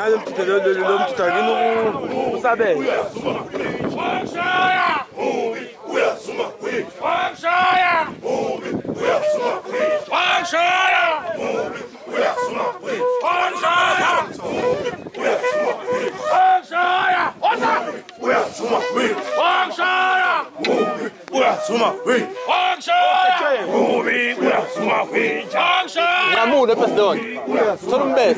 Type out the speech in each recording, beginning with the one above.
le petit tagino vous savez. Ramon, é pastor. Só no mês.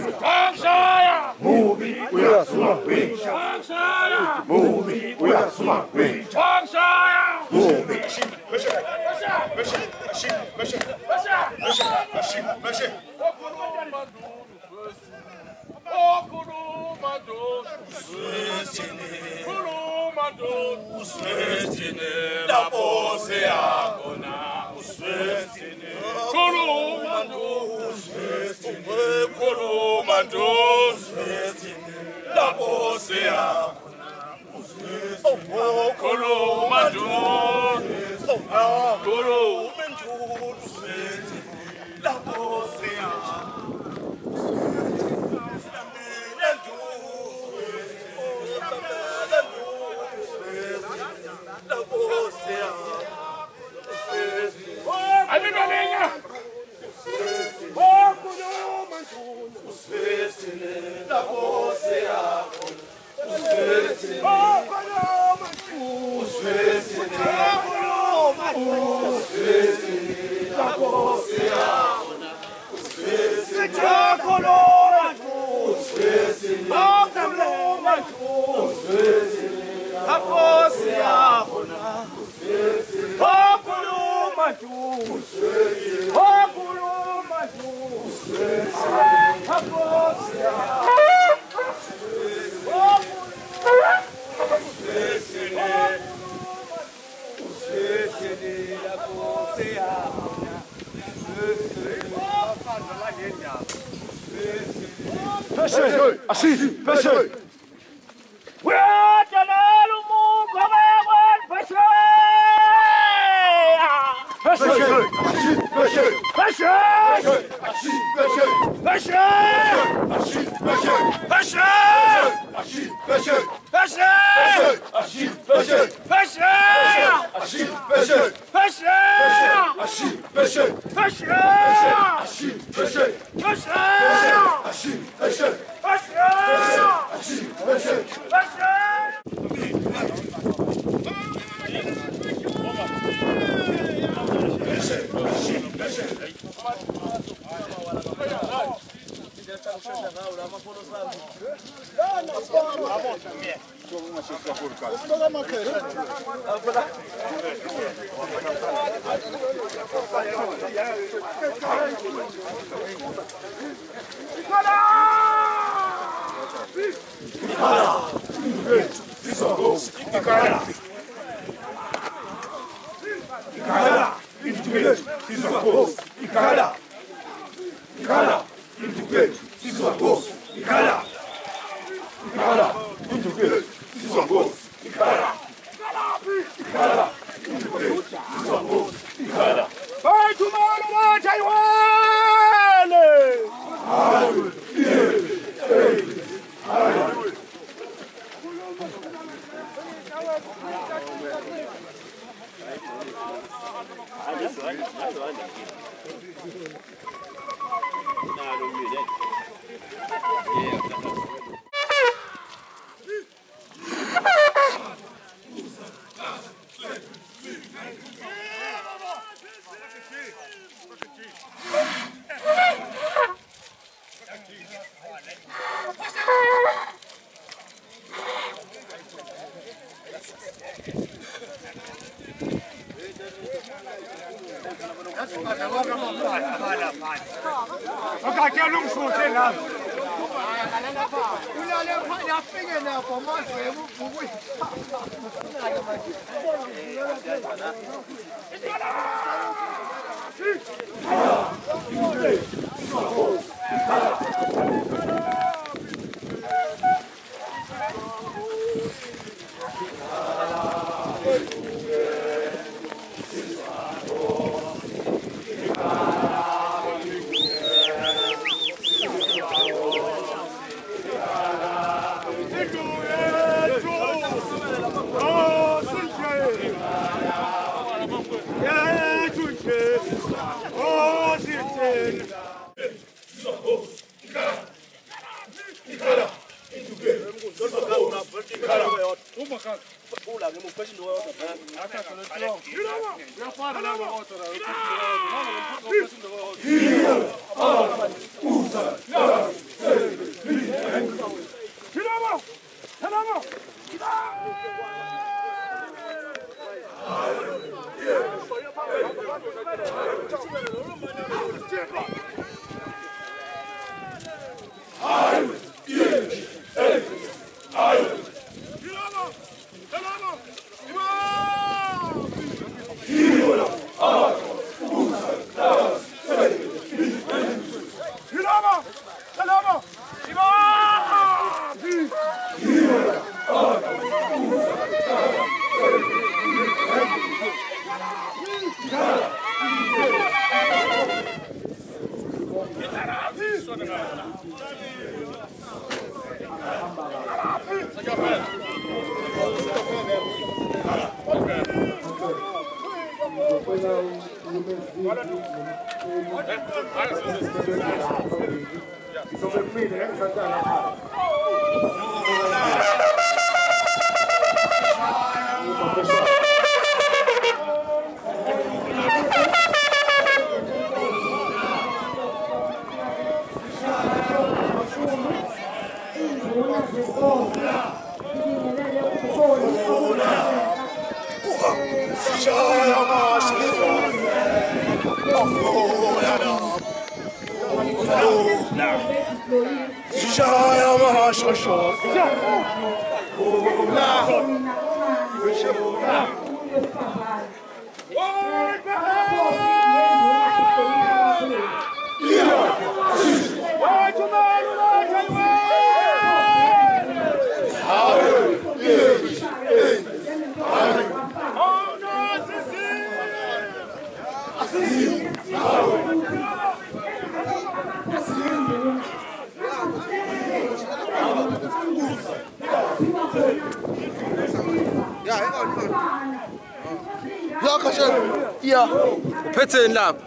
Uphethe lapha.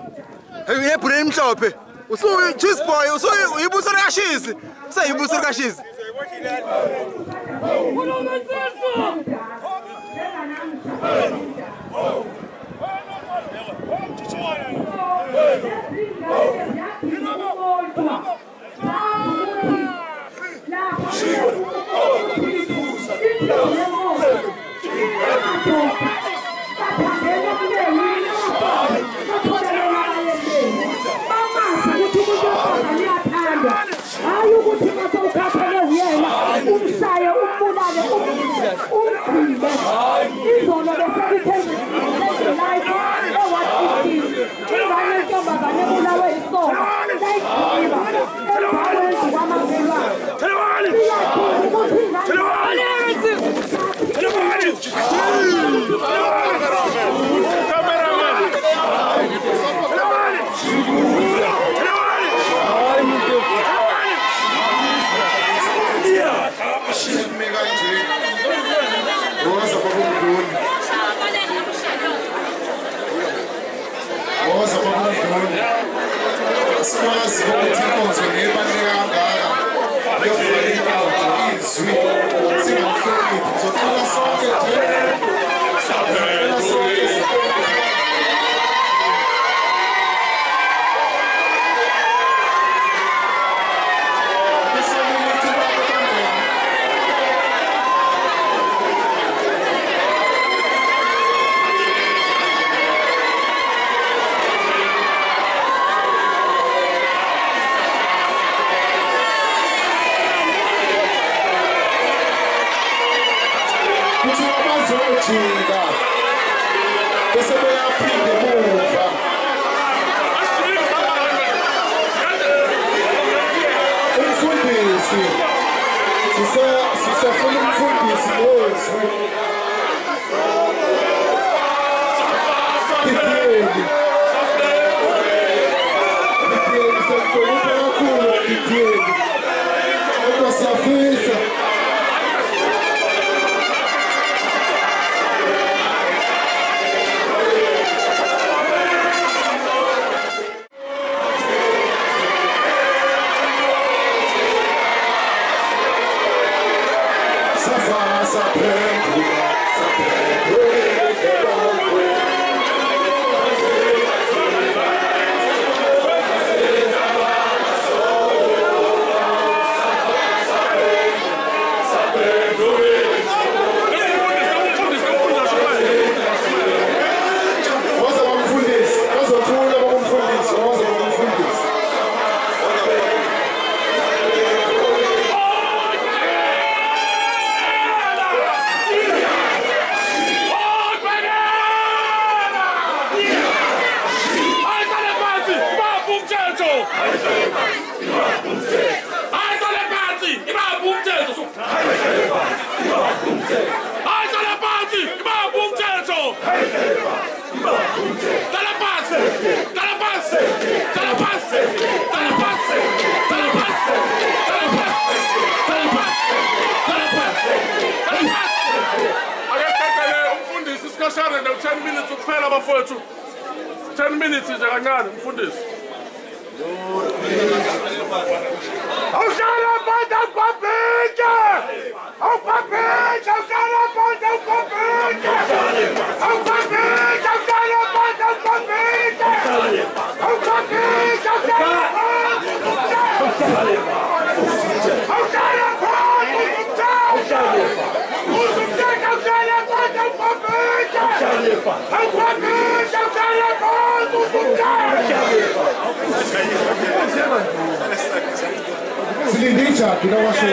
Ngebhureni mhlophe. Choose boy, uyibuso likashisi. Seyibuso likashisi. 10 minutes ukuphela bafowethu 10 minutes nje kancane mfundisi awuhlala phansi awukwabhitshe awukwabhitshe awuhlala phansi awukwabhitshe awukwabhitshe awuhlala phansi awukwabhitshe awukwabhitshe awuhlala phansi awuhlala phansi uzumthetho awuhlala phansi awukwabhitshe awukwabhitshe awuhlala phansi uzumthetho Silindisha kinawasho.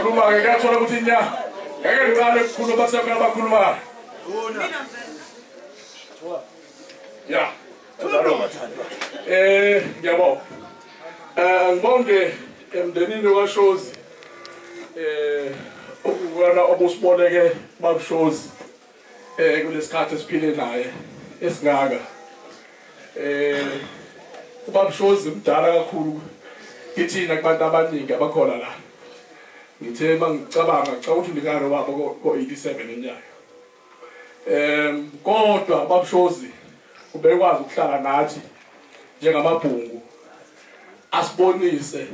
khuluma ke kuyathola ukuthi nya ngeke ngiqale ukukhuluma basemkhaya abakhulumayo ya ngiyabonga ngibonge emndenini kaShozi ukubona obusiboleke babuShozi kulesikhathi esiphile naye esingaka ubabuShozi mdala kakhulu kithina kubantu abaningi abakhona la ngithe mangicabanga ukuthi ndikaro wabo ko87 enyaka kodwa ubabuShozi ubekwazi ukuhlala nathi njengamabhungu asibonise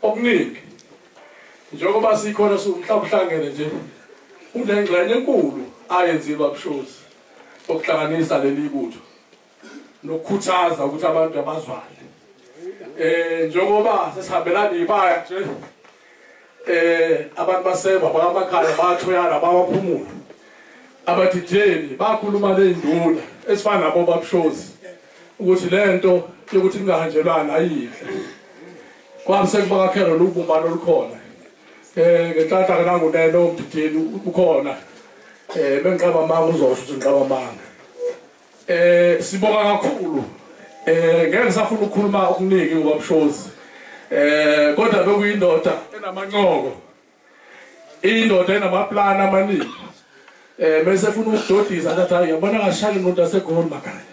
okuningi njengoba sikhona mhlawumhlangene nje unengxenye enkulu ayenzile ubabuShozi okuhlanganisa leli butho nokukhuthaza ukuthi abantu abazwane njengoba sesihambelana ibaya nje abantu baseba bamakhaya bathoyana bawaphumula abadijeni bakhuluma lenduna esifana nabo babuShozi ukuthi lento yokuthi kungahanjelwana ayihle kwabe sekubakakhela lobumbano olukhona ngenhlanhla ke nanguneno umdideni ukhona bengicaba manga uzosho ukuthi ngicaba manga sibonga kakhulu ngeke safuna ukukhuluma okuningi ngobabuShozi kodwa bekuyindoda enamanqoko indoda enamaplani amaningi bese funa ukudodisa ngathi hayi yabona ngashaya umuntu waseGoli makhaya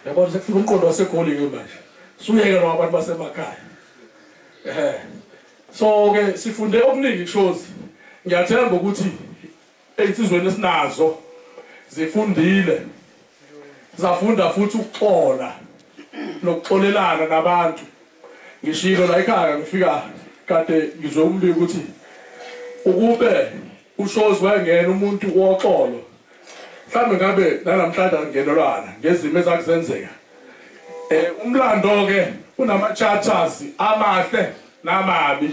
yabona sekufika umqondo waseGoli ke manje suyeke nabantu basemakhaya so ke sifunde okuningi kuShozi ngiyathemba ukuthi einsizweni esinazo zifundile zafunda futhi ukuxola nokuxolelana nabantu ngishilo la ekhaya ngifika kade ngizwe umbiko ukuthi ukube uShozi wayengena umuntu woxolo mhlawumbe ngabe namhlanje angenelwana ngezimo ezakuzenzeka umlando ke unama chapters amahle namabi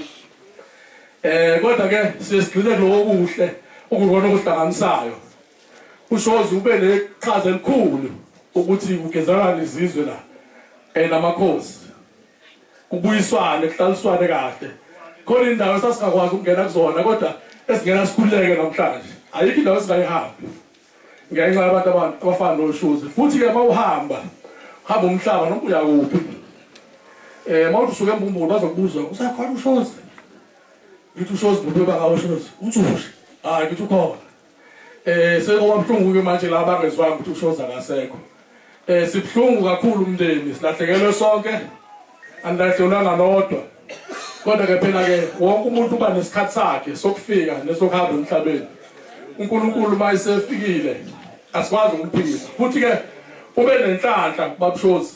kodwa ke sisigcine lokho kuhle ukubona okuhlanganisayo uShozi ube neqhaza elikhulu ukuthi ugezakala izizwe la namakhosi kubuyiswane kuhlaliswane kahle khona indawo sasingakwazi ukungena kuzona kodwa esingena sikhuleke namhlanje ayikho indawo esingayihambi ngenxa yabantu abafana noShozi futhi ke mawuhamba hamba umhlaba noma uya kuphi mawuthi usuke eMbumbulu bazokubuza usakhona uShozi ngithi uShozi bube bakaShozi uthushe hayi ngithi ukhona sekuba mhlungu ke manje la bangezwanga ukuthi uShozi akasekho sibhlungu kakhulu umndeni silahlekelwe sonke andahlolanga nodwa kodwa ke phela ke wonke umuntu uba nesikhathi sakhe sokufika nesokuhamba emhlabeni uNkulunkulu mayisefikile asikwazi ukuphikisa futhi ke ube nenhlanhla babuShozi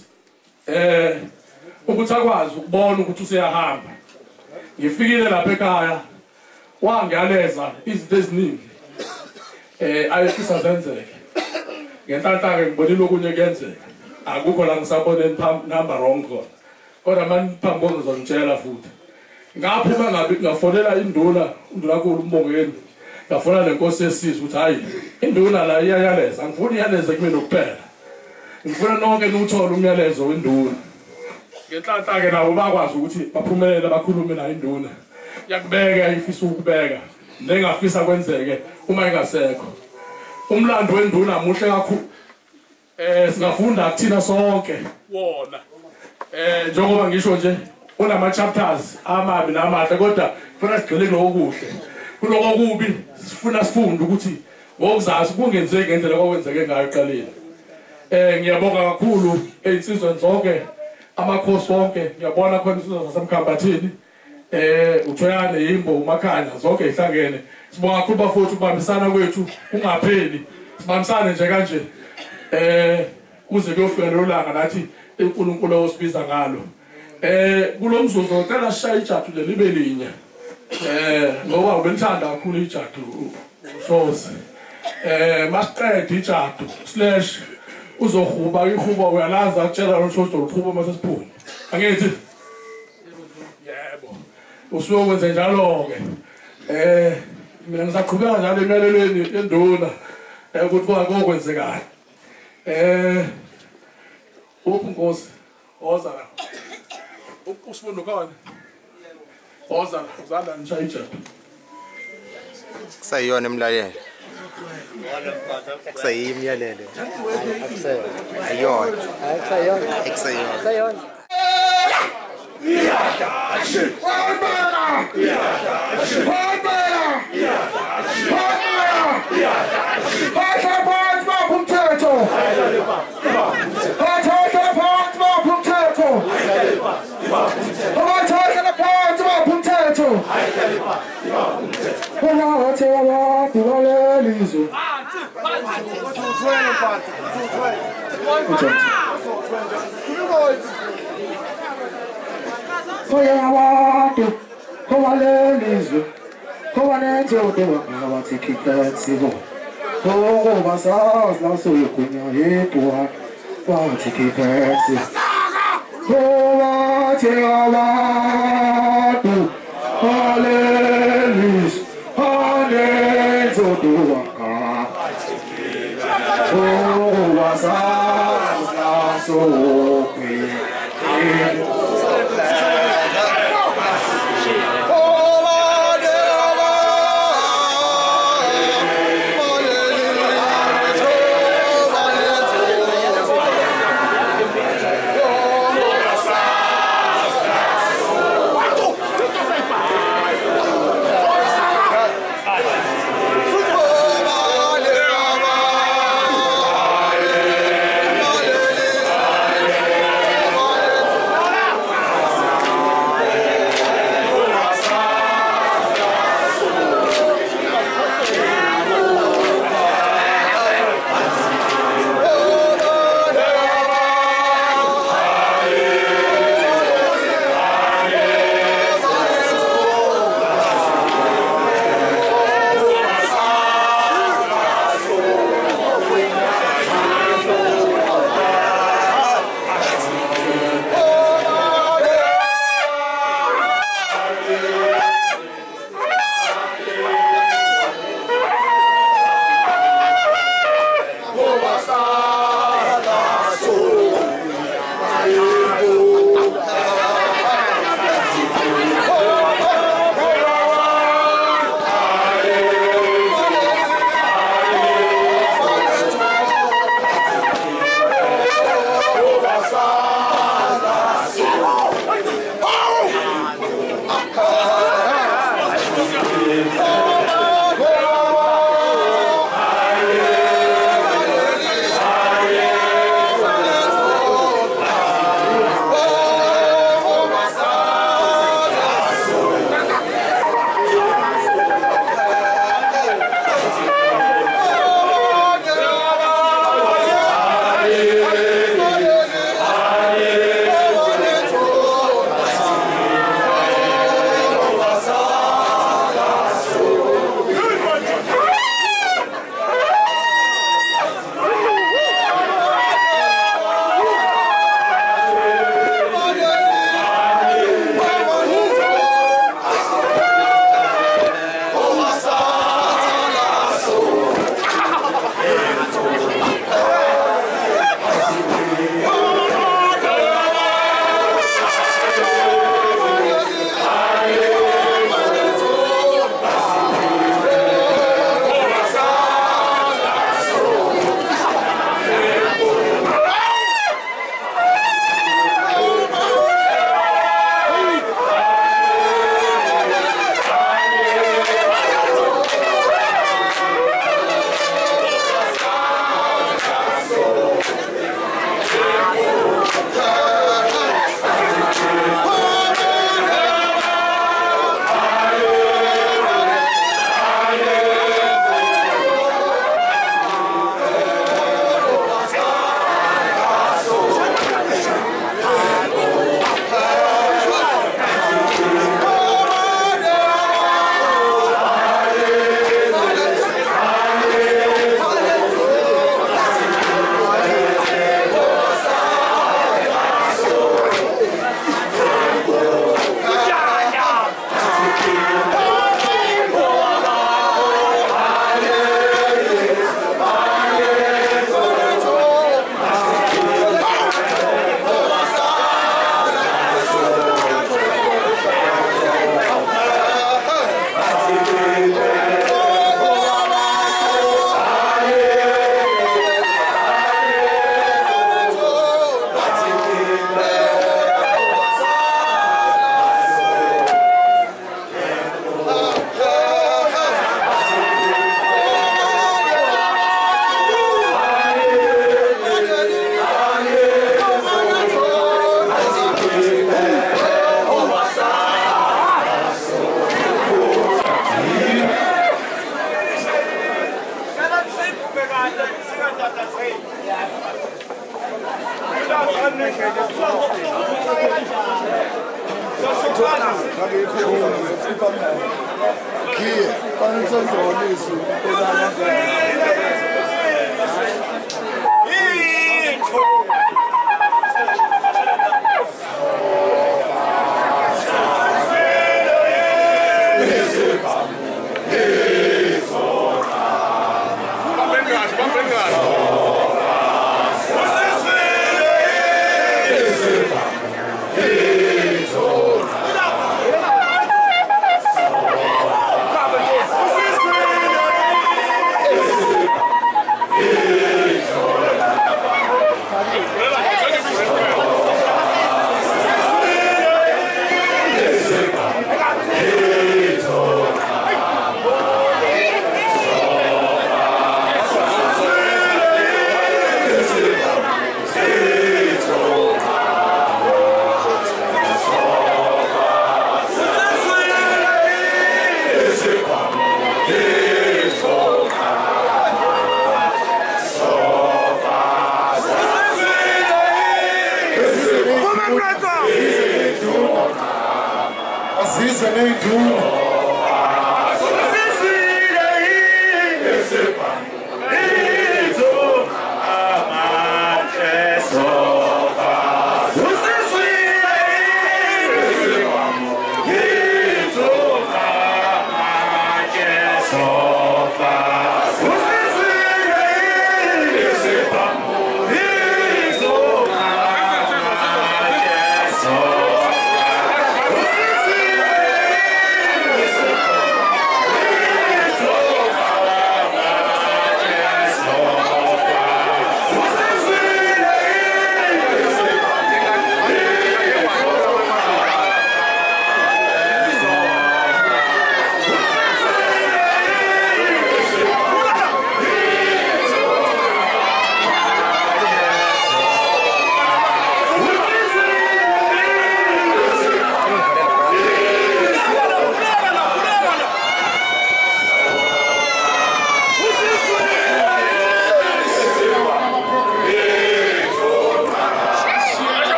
ukuthi akwazi ukubona ukuthi useyahamba ngifikile lapha ekhaya wangiyaleza izinto eziningi ayefisa zenzeke ngenhlanhla ke ngibonile okunye kuyenzeka akukho la ngisabone number wrong khona kodwa manje phambi ngizongitshela futhi ngaphuma ngabe ngafonela induna uNdlunkulu umbongeni ngafona lenkosi yesizwe ukuthi hayi induna la iyayaleza angifuni iyaleze kumina kuphela ngifuna nonke nuthola umyalezo wenduna ngenhlanhla ke nabo bakwazi ukuthi baphumelele bakhulume na induna yakubeka ifisa ukubeka nengafisa kwenzeke uma ingasekho umlando wenduna muhle kakhulu singafunda kuthina sonke wona njengoba ngisho nje unama chapters amabi namahle kodwa kufanele sigcine lokho kuhle kuloko kubi sifuna sifunde ukuthi ngokuzazi kungenzeki ngendlela okwenzeke ngayo eqaleni ngiyabonga kakhulu einsizweni zonke amakhosi wonke ngiyabona khona isizwe sasemkhambathini uThoyane Yimbo uMakhanya zonke ihlangene sibonga kakhulu bafowethu ukubambisana kwethu kungapheli sibambisane nje kanje kuze kuyofika lo langa nathi uNkulunkulu osibiza ngalo kulomzuzu ngicela sishaya ijathu le libe linye ngoba ubelithanda kakhulu ijathu uShozi masiqede ijathu / uzohuba ihubo uyalaza akutshela noShozi uzohuba mase siphuma angithi yebo usuyokwenza njalo ke mina ngisaqhubeka njalo emelelweni enduna ukuthi kwakwenzekani uNkosi oza la usifundo khona oza la uzala nishaya ijathu kusayiyona emlaleli kusayimi yalele ayona akusayona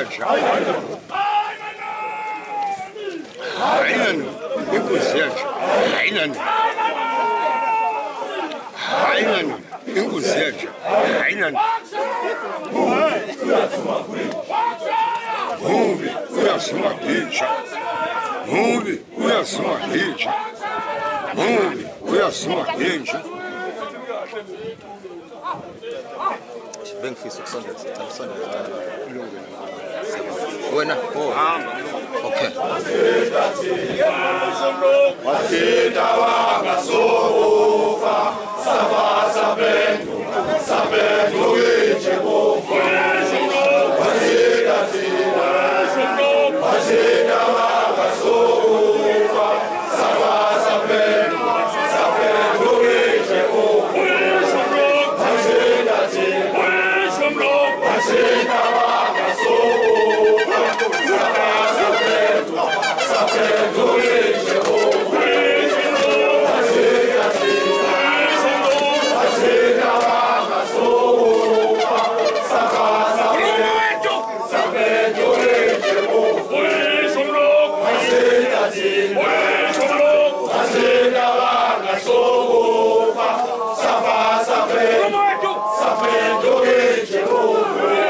yatsha hayinani inkosi yatsha hayinani hayinani inkosi yatsha hayinani Mubi uyasimahisha Mubi uyasimahisha Mubi uyasimahisha Bengifiso kusondela wena okay Wasita wangasofa sabendu ichebofu Wasita wangasofa sabendu ichebofu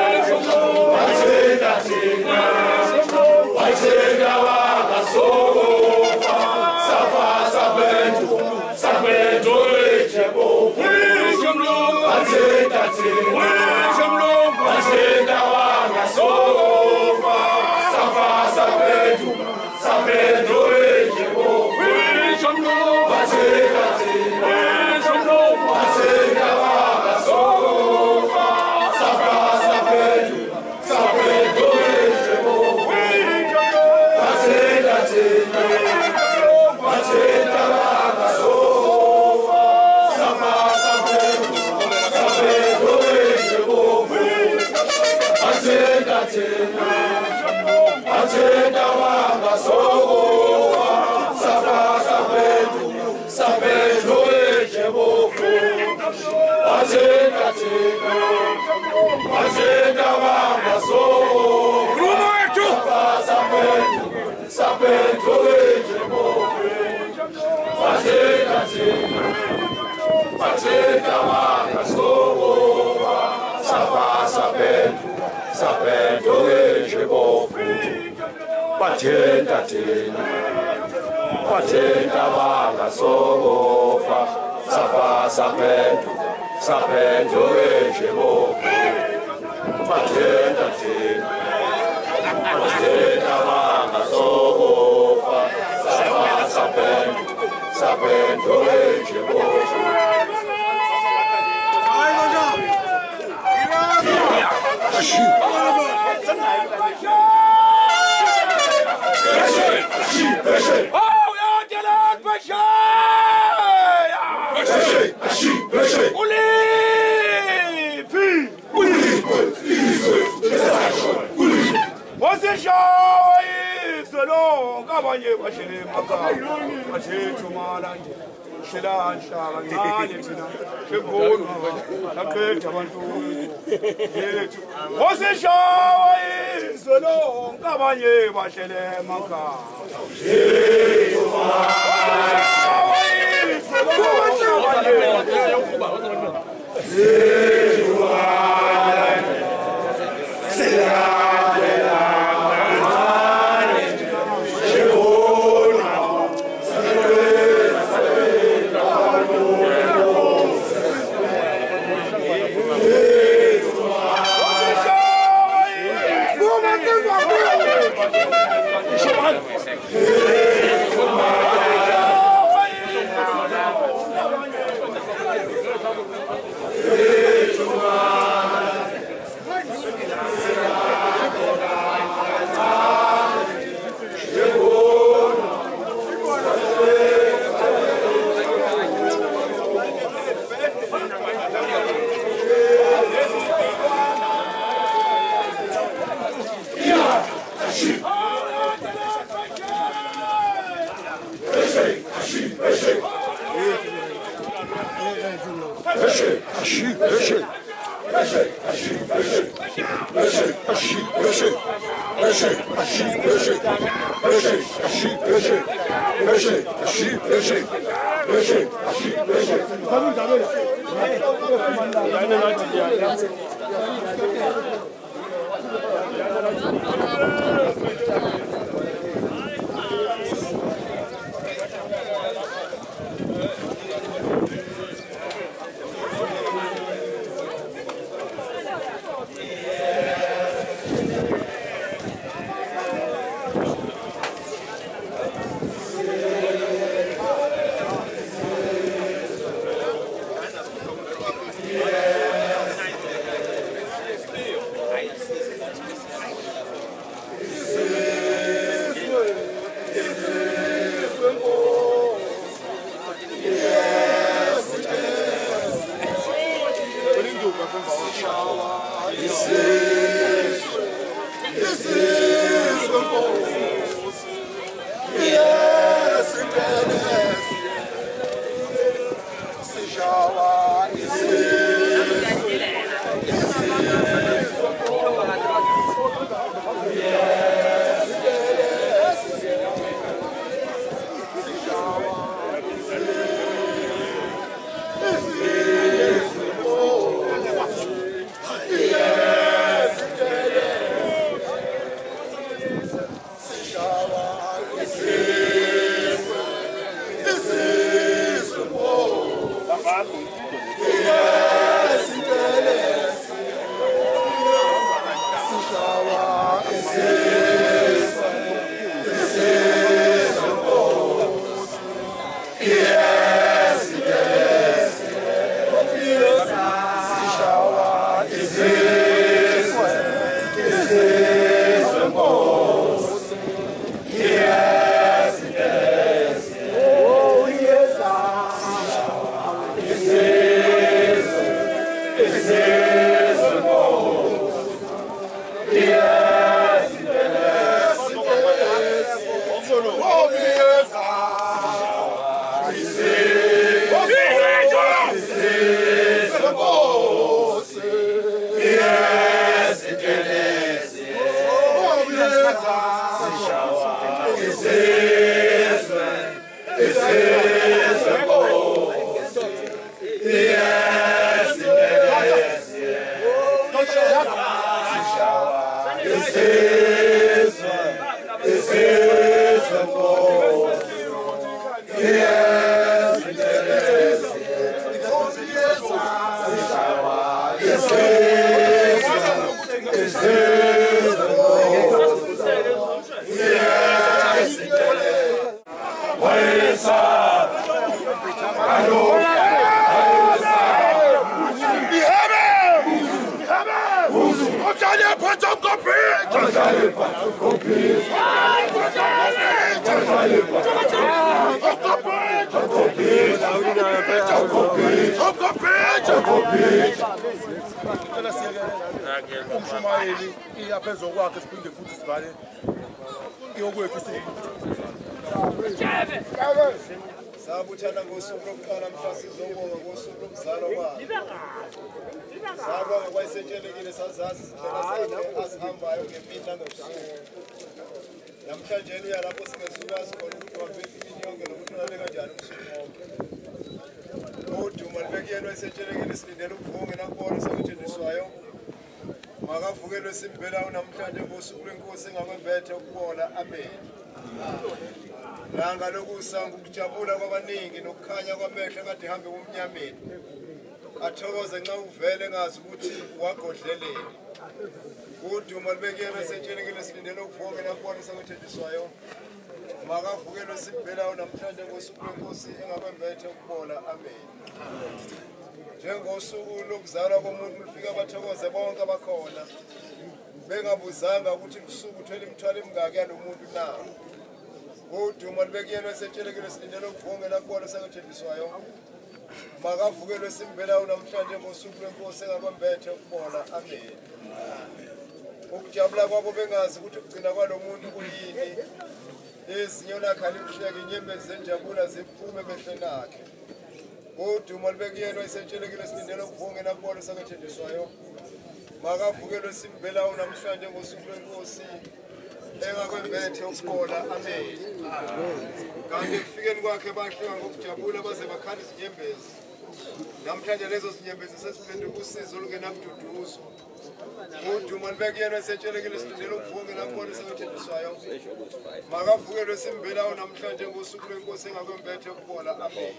Wasita Umshumayeli iyaphezulu kwakhe siphinde futhi sivale iyokwethu sabuthana ngosuku lokuqala mhla sizobonga ngosuku lokuzalwa kwakhe. Sabonga kwayisentshelekile sazazi izindlela asihambayo ngemini nangobusuku. Namhlanje uyalapho singezukwazi khona ukuthi wabeka imini yonke nokuthi unabeka kanjani ubusuku bonke. Uduma libekuyena isentshelekile silindele ukuvunga nakubona sakuthendiswayo. Makavukelwe simbelayo namhlanje ngosuku lwenkosi engakwembethe ukubola. Amen. Langa lokusanga ukujabula kwabaningi nokukhanya kwamehlo kade hambe kumnyameni. Athokoze nxa uvele ngazi ukuthi wagodlelela. Uduma libekuyena isentshelekile silindele ukuvunga nakubona sakuthendiswayo. Makavukelwe simbelayo namhlanje ngosuku lwenkosi engakwembethe ukubola. Amen. Njengosuku lokuzalwa komuntu lufika bathokoze bonke abakhona bengabuzanga ukuthi lusuku uthwele imithwalo emingaki yalomuntu na. Uduma libekuyena isentshelekile silindele ukuvunga nakubona sakuthendiswayo. Makavukelwe simbelayo namhlanje ngosuku lwenkosi engakwembethe ukubola. Amen. Ukujabula kwabo bengazi ukuthi ukugcina kwalo muntu kuyini. Izinyo lakhe alimhleke inyembezi zenjabula ziphume emehlweni akhe. Uduma libekuyena isentshelekile silindele ukuvungela kubona sakathenjiswayo. Makavukelwe simbela namhlanje ngosuku lwenkosi. Engakwembethe ukubola amen. Kanti kufikeni kwakhe bahleka ngokujabula baze bakhala izinyembezi. Namhlanje lezo zinyembezi sesiphendwe kusizo olungenakududuzo. Uduma libekuyena isentshelekile silindele ukuvungela kubona sakathenjiswayo. Makavukelwe simbela namhlanje ngosuku lwenkosi engakwembethe ukubola amen.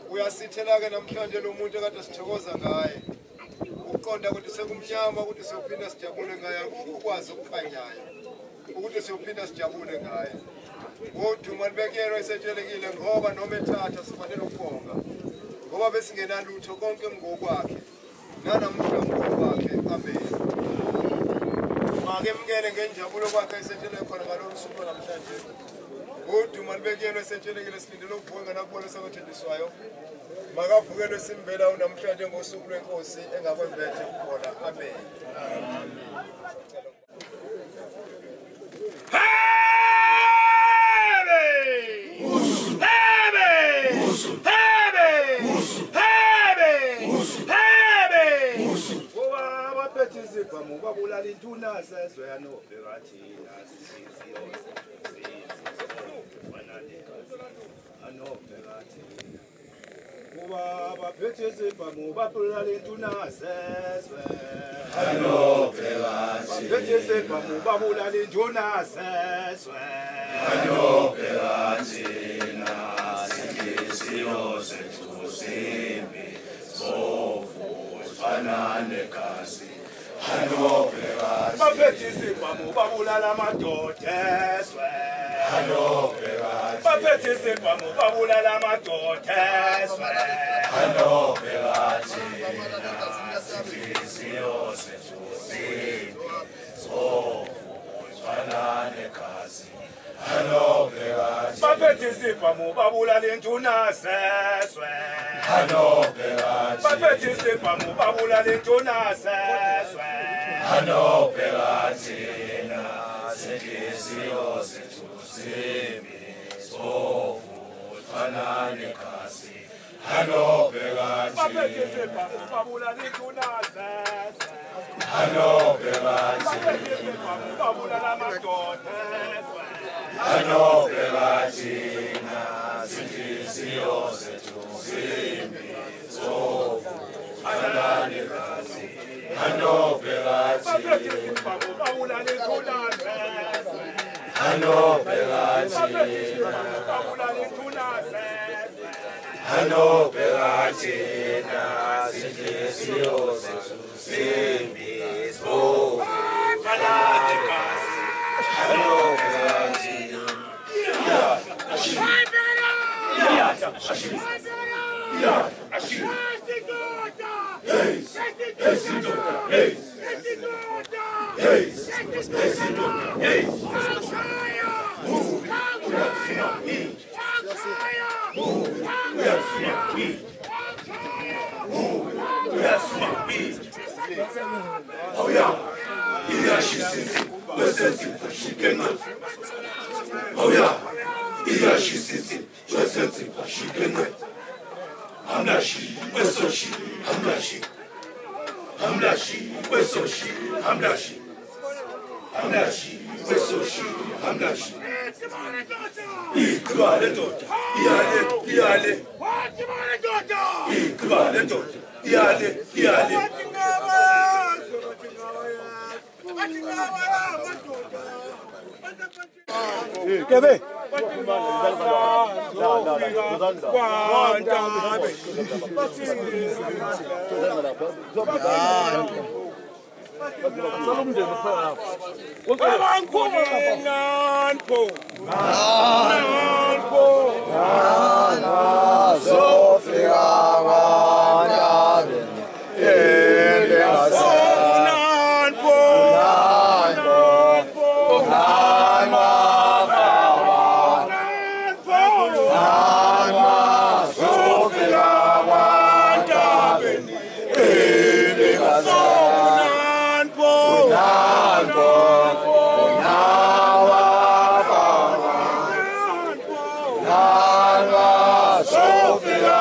Uyasithela-ke namhlanje lo muntu ekade sithokoza ngaye. Uqonda ukuthi sekumnyama ukuthi siyophinda sijabule ngaye ukwazi ukukhanyayo. Ukuthi siyophinda sijabule ngaye. Uduma libekuyena isentshelekile ngoba noma ethatha sifanele ukubonga. Ngoba besingenalutho konke ngokwakhe. Nanamuhla ngokwakhe. Amen. Makemukele ngenjabulo kwakhe isentshelekile khona ngalolu suku namhlanje. Uduma libekuyena isentshelekile silindele ukuvunga nakubona sakathenjiswayo. Makavukelwe simbela namhlanje ngosuku lwenkosi engakwembethe ukubola amen. Babulala intuna sezwe yanobheka thina sisiyo anobheka thina kuba baphethe izibhamu babulala intuna sezwe anobheka thina baphethe izibhamu babulala intuna sezwe anobheka thina sisiyo zethu zimbi sofu fana negazi. Baphethe izibhamu babulala amadoda eswe. Baphethe izibhamu babulala amadoda eswe. Sisiyo zethu zimbi sofu fana negazi. Baphethe izibhamu babulala intuna seswe. Baphethe izibhamu babulala intuna seswe. Anobheka thina sesiyo zethu zimbi sofu fana negazi. Anobheka thina baphethe izibhamu babulala intuna seswe. Anobheka thina babulala amadoda eswe. Anobheka thina sesiyo zethu zimbi sofu fana negazi. Anobheka thina babulala intuna seswe. Anobheka thina babulala intuna seswe. Anobheka thina sesiyo zethu zimbi sofu fana negazi. Anobheka thina Kebe. Sofia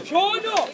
Shono!